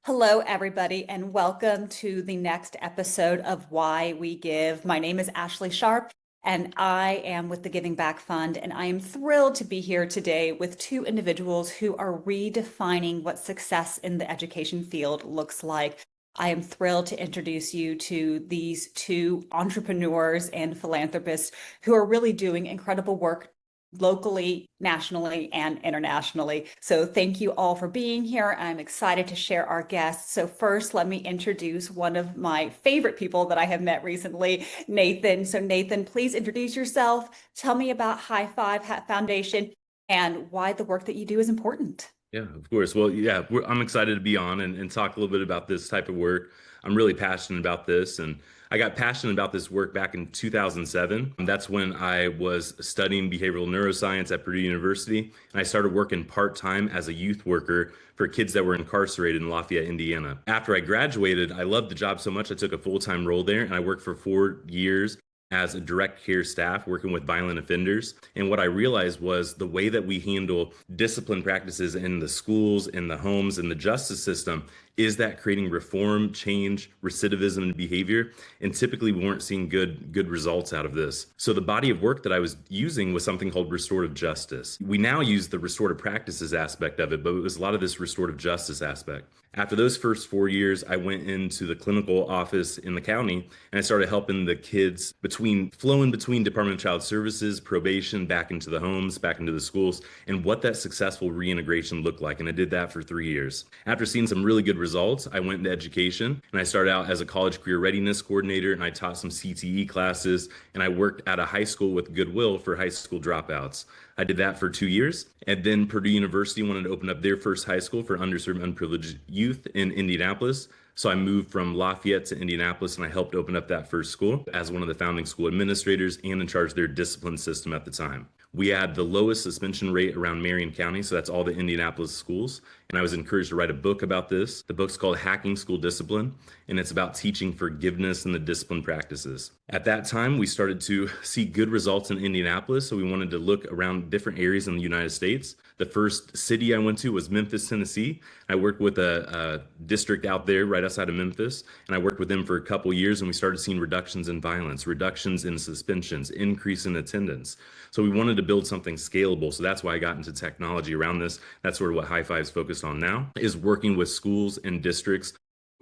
Hello, everybody, and welcome to the next episode of Why We Give. My name is Ashley Sharp, and I am with the Giving Back Fund, and I am thrilled to be here today with two individuals who are redefining what success in the education field looks like. I am thrilled to introduce you to these two entrepreneurs and philanthropists who are really doing incredible work locally, nationally, and internationally. So thank you all for being here. I'm excited to share our guests. So first, let me introduce one of my favorite people that I have met recently, Nathan. So Nathan, please introduce yourself. Tell me about Highfive Foundation and why the work that you do is important. Yeah, of course. Well, yeah, I'm excited to be on and talk a little bit about this type of work. I'm really passionate about this, and I got passionate about this work back in 2007. That's when I was studying behavioral neuroscience at Purdue University, and I started working part-time as a youth worker for kids that were incarcerated in Lafayette, Indiana. After I graduated, I loved the job so much, I took a full-time role there, and I worked for 4 years as a direct care staff working with violent offenders. And what I realized was the way that we handle discipline practices in the schools, in the homes, in the justice system is that creating reform, change, recidivism, and behavior. And typically we weren't seeing good results out of this. So the body of work that I was using was something called restorative justice. We now use the restorative practices aspect of it, but it was a lot of this restorative justice aspect. After those first 4 years, I went into the clinical office in the county and I started helping the kids flowing between Department of Child Services, probation, back into the homes, back into the schools, and what that successful reintegration looked like. And I did that for 3 years. After seeing some really good results, I went into education and I started out as a college career readiness coordinator and I taught some CTE classes and I worked at a high school with Goodwill for high school dropouts. I did that for 2 years. And then Purdue University wanted to open up their first high school for underserved, unprivileged youth in Indianapolis. So I moved from Lafayette to Indianapolis and I helped open up that first school as one of the founding school administrators and in charge of their discipline system at the time. We had the lowest suspension rate around Marion County, so that's all the Indianapolis schools. And I was encouraged to write a book about this. The book's called Hacking School Discipline, and it's about teaching forgiveness and the discipline practices. At that time, we started to see good results in Indianapolis, so we wanted to look around different areas in the United States. The first city I went to was Memphis, Tennessee. I worked with a district out there right outside of Memphis, and I worked with them for a couple years, and we started seeing reductions in violence, reductions in suspensions, increase in attendance. So we wanted to build something scalable. So that's why I got into technology around this. That's sort of what Highfive's focused on now, is working with schools and districts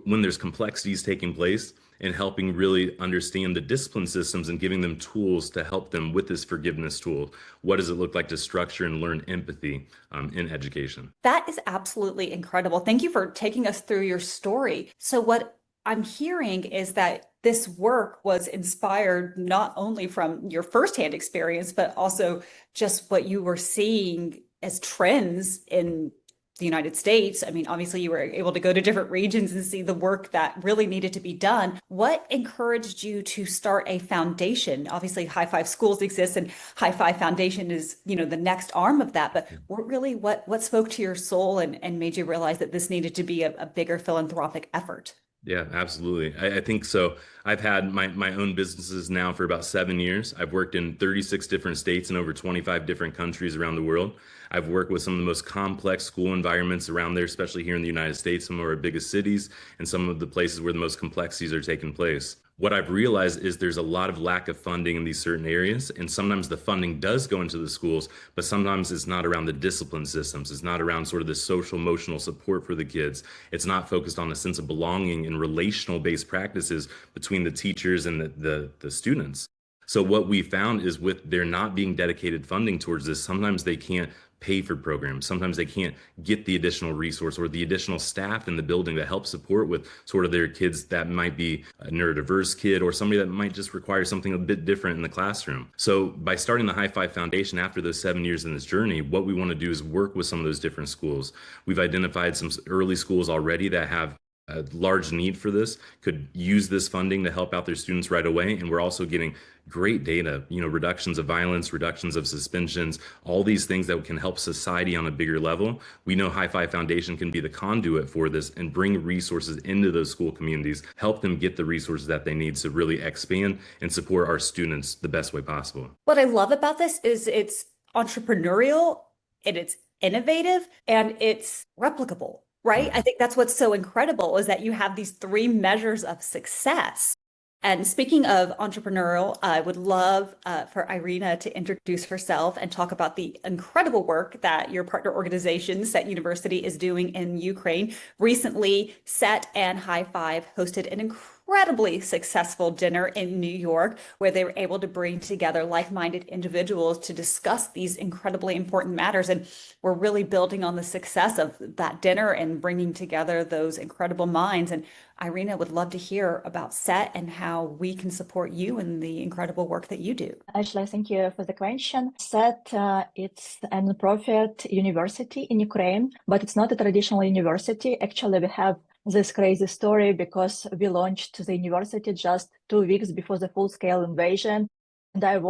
when there's complexities taking place and helping really understand the discipline systems and giving them tools to help them with this forgiveness tool. What does it look like to structure and learn empathy in education? That is absolutely incredible. Thank you for taking us through your story. So, what I'm hearing is that this work was inspired not only from your firsthand experience, but also just what you were seeing as trends in the United States. I mean, obviously, you were able to go to different regions and see the work that really needed to be done. What encouraged you to start a foundation? Obviously, Highfive Schools exists, and Highfive Foundation is, the next arm of that. But what spoke to your soul and made you realize that this needed to be a bigger philanthropic effort? Yeah, absolutely. I think so. I've had my own businesses now for about 7 years. I've worked in 36 different states and over 25 different countries around the world. I've worked with some of the most complex school environments around there, especially here in the United States, some of our biggest cities and some of the places where the most complexities are taking place. What I've realized is there's a lot of lack of funding in these certain areas, and sometimes the funding does go into the schools, but sometimes it's not around the discipline systems. It's not around sort of the social emotional support for the kids. It's not focused on a sense of belonging and relational based practices between the teachers and the students. So what we found is with there not being dedicated funding towards this, sometimes they can't pay for programs. Sometimes they can't get the additional resource or the additional staff in the building that help support with sort of their kids that might be a neurodiverse kid or somebody that might just require something a bit different in the classroom. So by starting the Highfive Foundation after those 7 years in this journey, what we want to do is work with some of those different schools. We've identified some early schools already that have a large need for this, could use this funding to help out their students right away. And we're also getting great data, reductions of violence, reductions of suspensions, all these things that can help society on a bigger level. We know Highfive Foundation can be the conduit for this and bring resources into those school communities, help them get the resources that they need to really expand and support our students the best way possible. What I love about this is it's entrepreneurial and it's innovative and it's replicable. right? I Mhm. think that's what's so incredible is that you have these three measures of success. And speaking of entrepreneurial, I would love for Irina to introduce herself and talk about the incredible work that your partner organization, Set University, is doing in Ukraine. Recently, Set and Highfive hosted an incredibly successful dinner in New York where they were able to bring together like-minded individuals to discuss these incredibly important matters. And we're really building on the success of that dinner and bringing together those incredible minds. And Irina would love to hear about SET and how we can support you in the incredible work that you do. Actually, thank you for the question. SET, it's a non-profit university in Ukraine, but it's not a traditional university. Actually, we have this crazy story because we launched the university just 2 weeks before the full-scale invasion. And I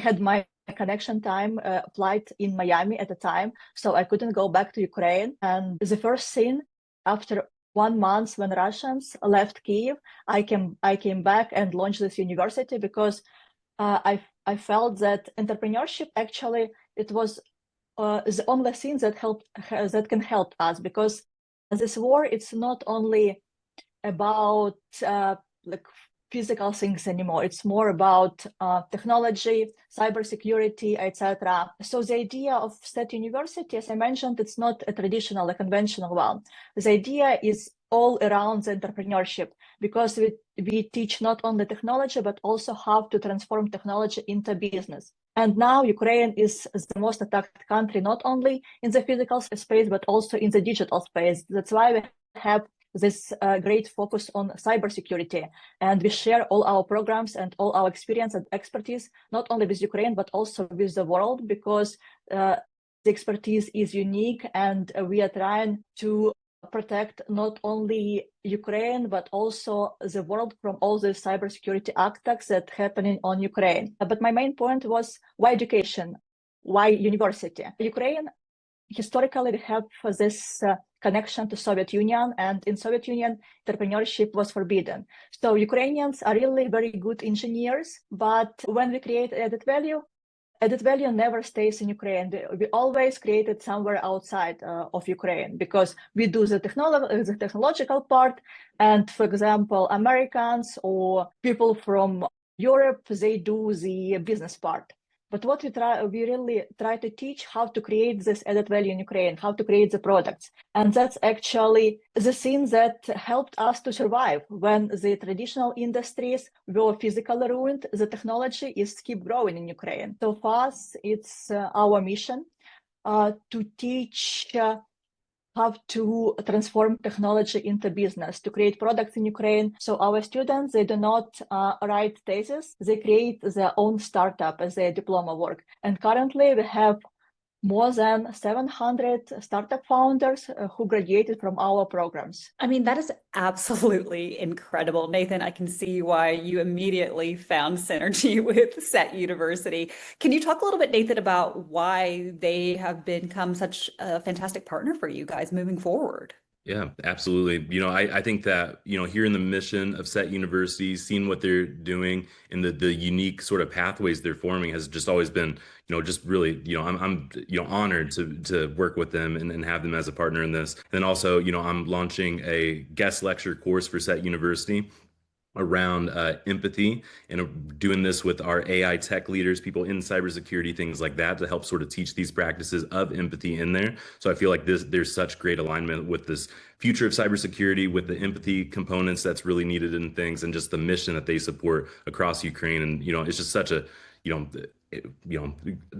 had my connection time flight in Miami at the time, so I couldn't go back to Ukraine. And the first thing after 1 month when Russians left Kiev, I came back and launched this university because I felt that entrepreneurship actually it was the only thing that can help us, because this war it's not only about like physical things anymore. It's more about technology, cybersecurity, etc. So the idea of State University, as I mentioned, it's not a traditional, a conventional one. The idea is all around the entrepreneurship, because we teach not only technology, but also how to transform technology into business. And now Ukraine is the most attacked country, not only in the physical space, but also in the digital space. That's why we have this great focus on cybersecurity. And we share all our programs and all our experience and expertise, not only with Ukraine, but also with the world, because the expertise is unique, and we are trying to protect not only Ukraine, but also the world from all the cybersecurity attacks that are happening on Ukraine. But my main point was why education? Why university? Ukraine, historically, we have this connection to Soviet Union, and in Soviet Union, entrepreneurship was forbidden. So Ukrainians are really very good engineers, but when we create added value never stays in Ukraine. We always create it somewhere outside of Ukraine, because we do the technological part. And for example, Americans or people from Europe, they do the business part. But what we really try to teach how to create this added value in Ukraine, how to create the products. And that's actually the thing that helped us to survive when the traditional industries were physically ruined. The technology is keep growing in Ukraine. So for us, it's our mission to teach how to transform technology into business, to create products in Ukraine. So our students, they do not write thesis, they create their own startup as their diploma work. And currently we have more than 700 startup founders who graduated from our programs. I mean, that is absolutely incredible. Nathan, I can see why you immediately found synergy with Set University. Can you talk a little bit, Nathan, about why they have become such a fantastic partner for you guys moving forward? Yeah, absolutely. I think that, hearing the mission of Set University, seeing what they're doing and the unique sort of pathways they're forming has just always been, just really, I'm honored to work with them and have them as a partner in this. And then also, I'm launching a guest lecture course for Set University around empathy, and doing this with our AI tech leaders, people in cybersecurity, things like that, to help sort of teach these practices of empathy in there. So I feel like there's such great alignment with this future of cybersecurity, with the empathy components that's really needed in things, and just the mission that they support across Ukraine. And it's just such a you know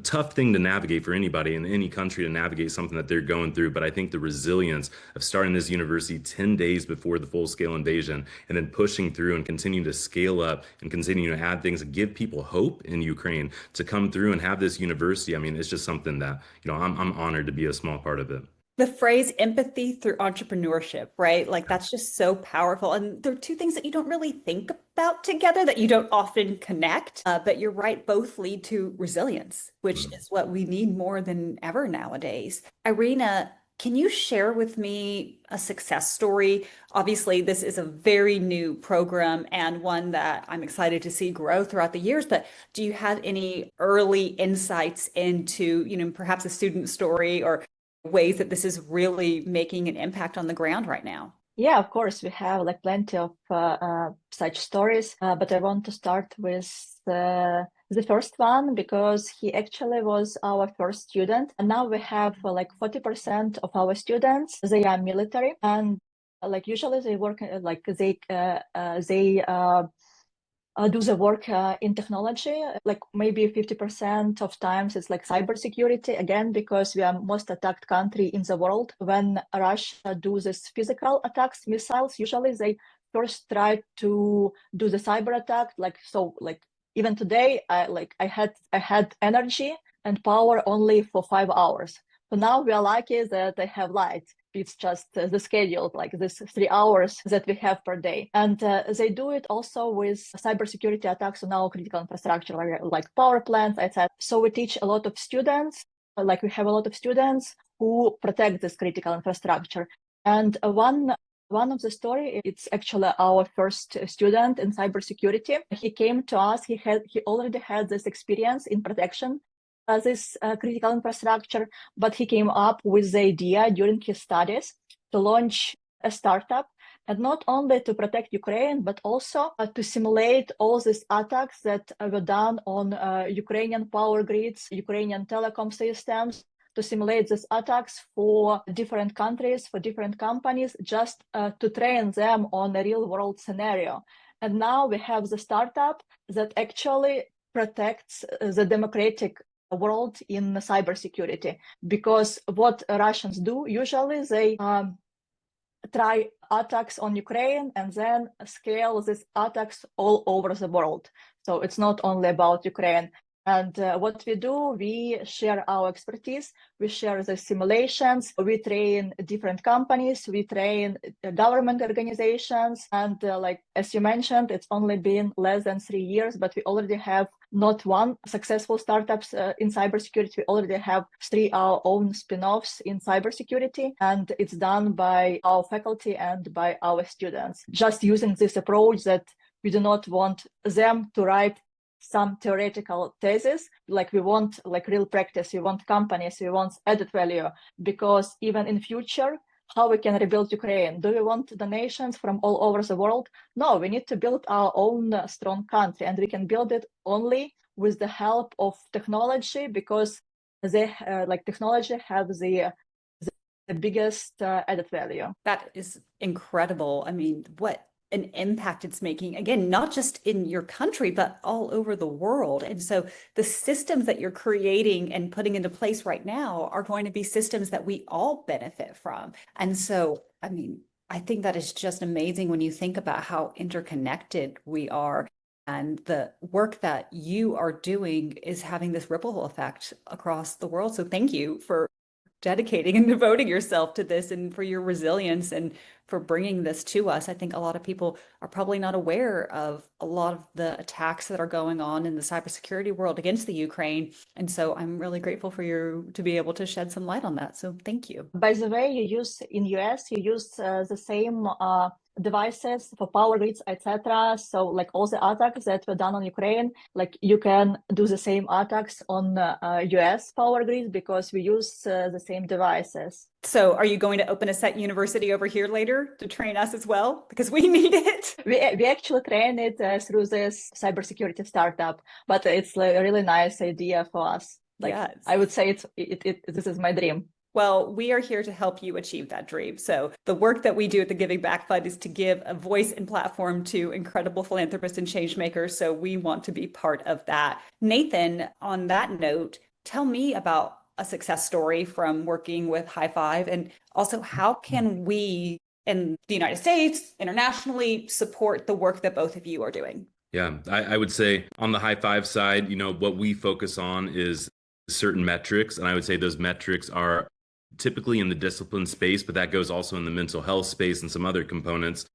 tough thing to navigate for anybody in any country, to navigate something that they're going through. But I think the resilience of starting this university 10 days before the full scale invasion, and then pushing through and continuing to scale up and continue to add things and give people hope in Ukraine to come through and have this university. I mean, it's just something that, I'm honored to be a small part of it. The phrase empathy through entrepreneurship, right? Like that's just so powerful. And there are two things that you don't really think about together, that you don't often connect. But you're right, both lead to resilience, which Mm. is what we need more than ever nowadays. Irina, can you share with me a success story? Obviously, this is a very new program and one that I'm excited to see grow throughout the years. But do you have any early insights into, perhaps a student story or ways that this is really making an impact on the ground right now? Yeah, of course, we have like plenty of such stories, but I want to start with the first one because he actually was our first student, and now we have like 40% of our students, they are military, and like usually they work like they do the work in technology, like maybe 50% of times it's like cybersecurity, again, because we are most attacked country in the world. When Russia do this physical attacks, missiles, usually they first try to do the cyber attack. Like, so like even today, I had energy and power only for 5 hours. So now we are lucky that I have light. It's just the schedule, like this 3 hours that we have per day. And they do it also with cybersecurity attacks on our critical infrastructure, like power plants, etc. So we teach a lot of students, like we have a lot of students who protect this critical infrastructure. And one of the story, it's actually our first student in cybersecurity. He came to us, he already had this experience in protection this critical infrastructure, but he came up with the idea during his studies to launch a startup, and not only to protect Ukraine, but also to simulate all these attacks that were done on Ukrainian power grids, Ukrainian telecom systems, to simulate these attacks for different countries, for different companies, just to train them on a real world scenario. And now we have the startup that actually protects the democratic world in cybersecurity, because what Russians do usually, they try attacks on Ukraine and then scale these attacks all over the world. So it's not only about Ukraine. And what we do, we share our expertise, we share the simulations, we train different companies, we train government organizations. And like, as you mentioned, it's only been less than 3 years, but we already have not one successful startups in cybersecurity. We already have 3 our own spin-offs in cybersecurity, and it's done by our faculty and by our students. Just using this approach that we do not want them to write some theoretical thesis, like we want like real practice, we want companies, we want added value, because even in future, how we can rebuild Ukraine? Do we want donations from all over the world? No, we need to build our own strong country, and we can build it only with the help of technology, because they like technology have the biggest added value. That is incredible. I mean, what an impact it's making, again, not just in your country, but all over the world. And so the systems that you're creating and putting into place right now are going to be systems that we all benefit from. And so, I mean, I think that is just amazing when you think about how interconnected we are. And the work that you are doing is having this ripple effect across the world. So thank you for dedicating and devoting yourself to this, and for your resilience, and for bringing this to us. I think a lot of people are probably not aware of a lot of the attacks that are going on in the cybersecurity world against the Ukraine. And so I'm really grateful for you to be able to shed some light on that. So thank you. By the way, in US, you use the same devices for power grids, etc. So like all the attacks that were done on Ukraine, like you can do the same attacks on US power grids, because we use the same devices. So are you going to open a set university over here later to train us as well? Because we need it. We actually train it through this cybersecurity startup, but it's like a really nice idea for us. Like, yes. I would say this is my dream. Well, we are here to help you achieve that dream. So the work that we do at the Giving Back Fund is to give a voice and platform to incredible philanthropists and change makers. So we want to be part of that. Nathan, on that note, tell me about a success story from working with Highfive, and also how can we in the United States, internationally, support the work that both of you are doing? Yeah, I would say on the Highfive side, what we focus on is certain metrics. And I would say those metrics are typically in the discipline space, but that goes also in the mental health space and some other components.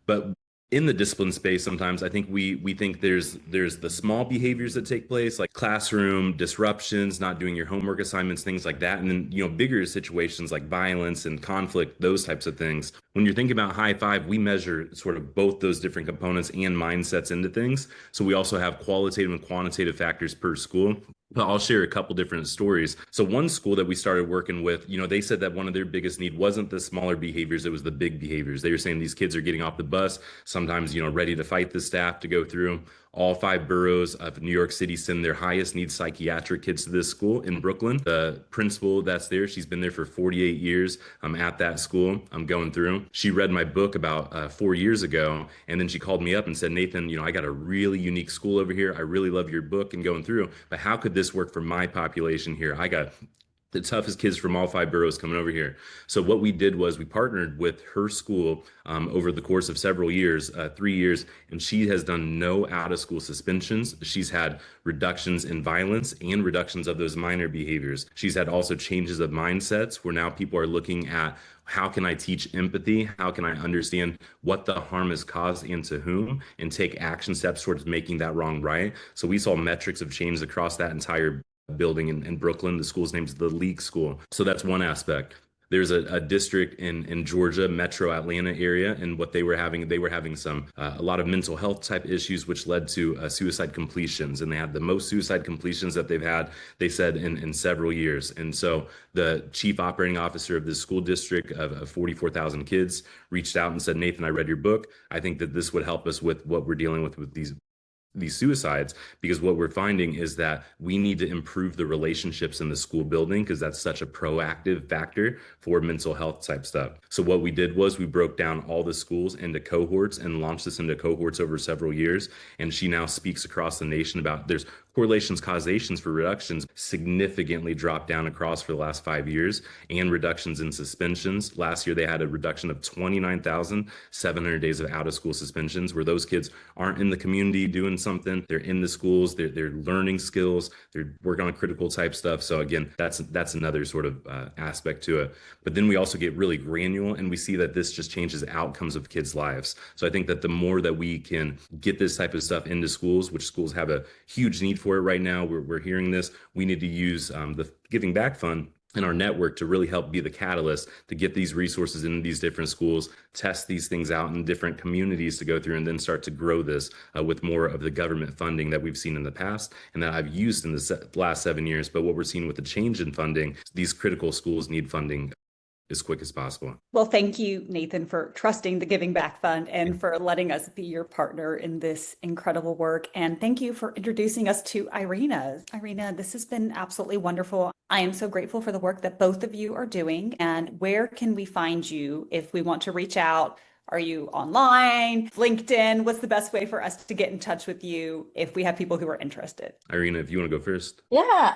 But in the discipline space, sometimes I think we think there's the small behaviors that take place, like classroom disruptions, not doing your homework assignments, things like that. And then, bigger situations like violence and conflict, those types of things. When you're thinking about Highfive, we measure sort of both those different components and mindsets into things. So we also have qualitative and quantitative factors per school. But I'll share a couple different stories. So one school that we started working with, they said that one of their biggest need wasn't the smaller behaviors, it was the big behaviors. They were saying these kids are getting off the bus, sometimes, ready to fight the staff to go through. All 5 boroughs of New York City send their highest need psychiatric kids to this school in Brooklyn. The principal that's there, she's been there for 48 years. I'm at that school. I'm going through. She read my book about 4 years ago, and then she called me up and said, Nathan, I got a really unique school over here. I really love your book and going through, but how could this work for my population here? I got the toughest kids from all 5 boroughs coming over here. So what we did was we partnered with her school over the course of several years, 3 years, and she has done no out-of-school suspensions. She's had reductions in violence and reductions of those minor behaviors. She's had also changes of mindsets where now people are looking at how can I teach empathy? How can I understand what the harm is caused and to whom and take action steps towards making that wrong right? So we saw metrics of change across that entire building in Brooklyn. The school's name is the League School. So that's one aspect. There's a district in Georgia, metro Atlanta area, and what they were having some a lot of mental health type issues, which led to suicide completions, and they had the most suicide completions that they've had, they said, in several years. And so the chief operating officer of this school district of 44,000 kids reached out and said, Nathan, I read your book. I think that this would help us with what we're dealing with these suicides, because what we're finding is that we need to improve the relationships in the school building because that's such a proactive factor for mental health type stuff. So what we did was we broke down all the schools into cohorts and launched this into cohorts over several years. And she now speaks across the nation about there's correlations, causations for reductions significantly dropped down across for the last 5 years, and reductions in suspensions. Last year, they had a reduction of 29,700 days of out of school suspensions where those kids aren't in the community doing something. They're in the schools, they're learning skills, they're working on critical type stuff. So again, that's another sort of aspect to it. But then we also get really granular and we see that this just changes outcomes of kids' lives. So I think that the more that we can get this type of stuff into schools, which schools have a huge need for it right now, we're hearing this, we need to use the Giving Back Fund and our network to really help be the catalyst to get these resources into these different schools, test these things out in different communities to go through, and then start to grow this with more of the government funding that we've seen in the past and that I've used in the last 7 years. But what we're seeing with the change in funding, these critical schools need funding as quick as possible. Well, thank you, Nathan, for trusting the Giving Back Fund and for letting us be your partner in this incredible work. And thank you for introducing us to Irina. Irina, this has been absolutely wonderful. I am so grateful for the work that both of you are doing. And where can we find you if we want to reach out? Are you online, LinkedIn? What's the best way for us to get in touch with you if we have people who are interested? Irina, if you want to go first. Yeah,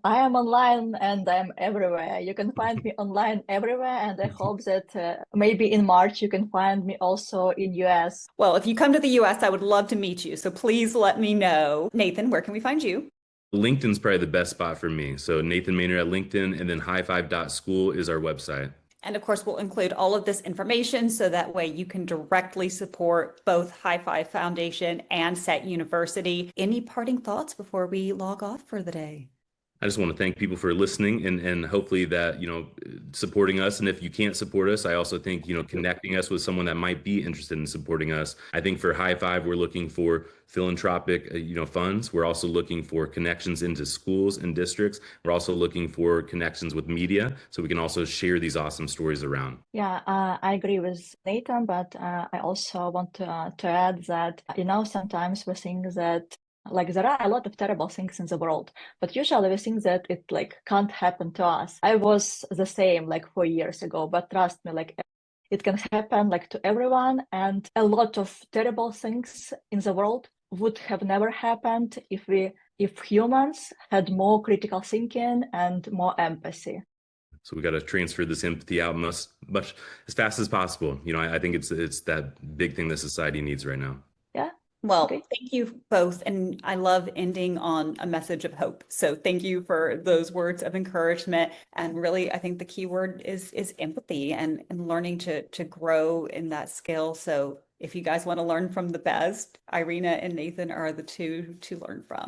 I am online and I'm everywhere. You can find me online everywhere, and I hope that maybe in March you can find me also in US. Well, if you come to the US, I would love to meet you. So please let me know. Nathan, where can we find you? LinkedIn's probably the best spot for me. So Nathan Maynard at LinkedIn, and then highfive.school is our website. And of course, we'll include all of this information so that way you can directly support both Highfive Foundation and Set University. Any parting thoughts before we log off for the day? I just want to thank people for listening and hopefully that, supporting us. And if you can't support us, I also think, connecting us with someone that might be interested in supporting us. I think for Highfive, we're looking for philanthropic, funds. We're also looking for connections into schools and districts. We're also looking for connections with media so we can also share these awesome stories around. Yeah, I agree with Nathan, but I also want to add that, sometimes we think that there are a lot of terrible things in the world, but usually we think that it can't happen to us. I was the same 4 years ago, but trust me, it can happen to everyone, and a lot of terrible things in the world would have never happened if humans had more critical thinking and more empathy. So we got to transfer this empathy out much as fast as possible. I think it's that big thing that society needs right now. Yeah. Well, Okay. thank you both. And I love ending on a message of hope. So thank you for those words of encouragement. And really, I think the key word is empathy and learning to grow in that skill. So if you guys want to learn from the best, Irina and Nathan are the two to learn from.